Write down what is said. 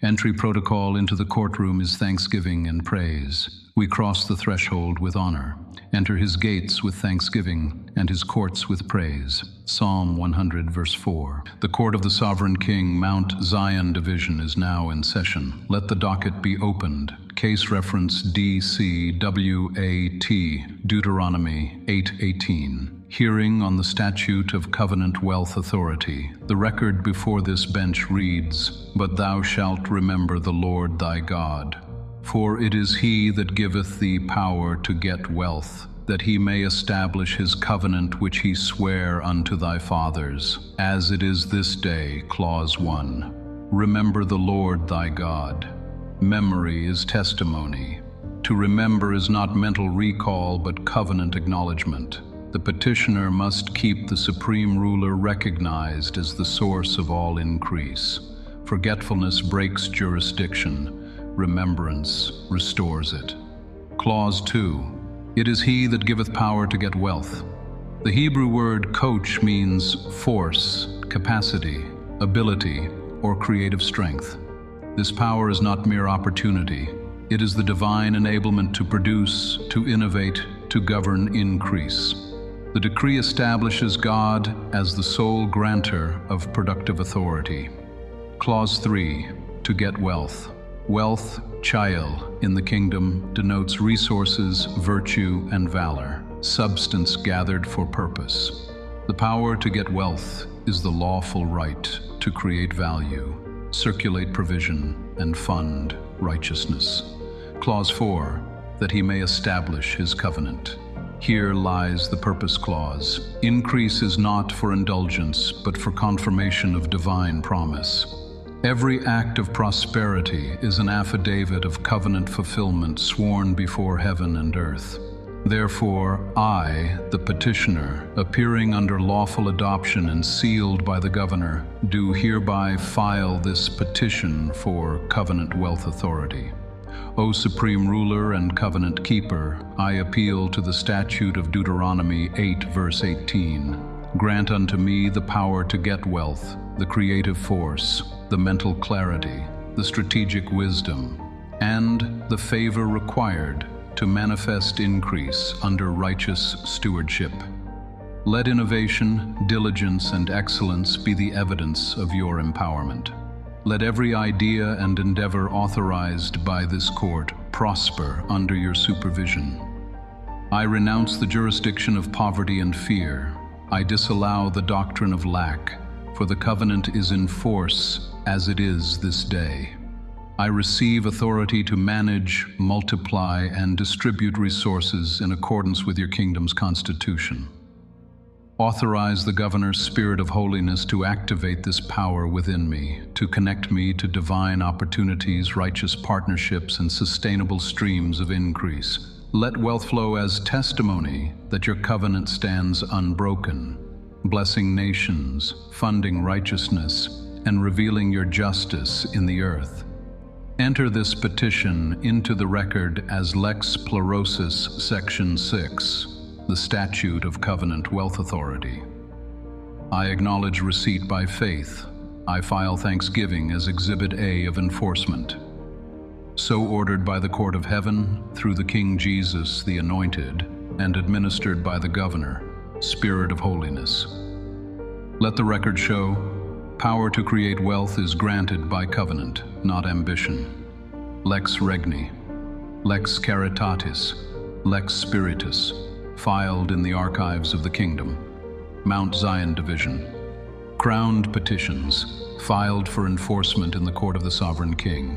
Entry protocol into the courtroom is thanksgiving and praise. We cross the threshold with honor, enter his gates with thanksgiving, and his courts with praise. Psalm 100, verse 4. The court of the sovereign king, Mount Zion Division, is now in session. Let the docket be opened. Case reference DCWAT, Deuteronomy 8:18. Hearing on the Statute of Wealth Authority. The record before this bench reads, "But thou shalt remember the Lord thy God, for it is he that giveth thee power to get wealth, that he may establish his covenant which he sware unto thy fathers, as it is this day." Clause 1. Remember the Lord thy God. Memory is testimony. To remember is not mental recall but covenant acknowledgement. The petitioner must keep the supreme ruler recognized as the source of all increase. Forgetfulness breaks jurisdiction. Remembrance restores it. Clause 2. It is he that giveth power to get wealth. The Hebrew word coach means force, capacity, ability, or creative strength. This power is not mere opportunity. It is the divine enablement to produce, to innovate, to govern increase. The decree establishes God as the sole grantor of productive authority. Clause 3. To get wealth. Wealth, chayil, in the kingdom denotes resources, virtue, and valor, substance gathered for purpose. The power to get wealth is the lawful right to create value, circulate provision, and fund righteousness. Clause 4. That he may establish his covenant. Here lies the purpose clause. Increase is not for indulgence, but for confirmation of divine promise. Every act of prosperity is an affidavit of covenant fulfillment sworn before heaven and earth. Therefore, I, the petitioner, appearing under lawful adoption and sealed by the governor, do hereby file this petition for Covenant Wealth Authority. O Supreme Ruler and Covenant Keeper, I appeal to the statute of Deuteronomy 8, verse 18. Grant unto me the power to get wealth, the creative force, the mental clarity, the strategic wisdom, and the favor required to manifest increase under righteous stewardship. Let innovation, diligence, and excellence be the evidence of your empowerment. Let every idea and endeavor authorized by this court prosper under your supervision. I renounce the jurisdiction of poverty and fear. I disallow the doctrine of lack, for the covenant is in force as it is this day. I receive authority to manage, multiply, and distribute resources in accordance with your kingdom's constitution. Authorize the governor's spirit of holiness to activate this power within me, to connect me to divine opportunities, righteous partnerships, and sustainable streams of increase. Let wealth flow as testimony that your covenant stands unbroken, blessing nations, funding righteousness, and revealing your justice in the earth. Enter this petition into the record as Lex Pleurosis, Section 6, the Statute of Covenant Wealth Authority. I acknowledge receipt by faith. I file thanksgiving as Exhibit A of enforcement. So ordered by the court of heaven, through the King Jesus, the Anointed, and administered by the Governor, Spirit of Holiness. Let the record show, power to create wealth is granted by covenant, not ambition. Lex Regni, Lex Caritatis, Lex Spiritus, filed in the archives of the kingdom. Mount Zion Division. Crowned petitions, filed for enforcement in the court of the sovereign king.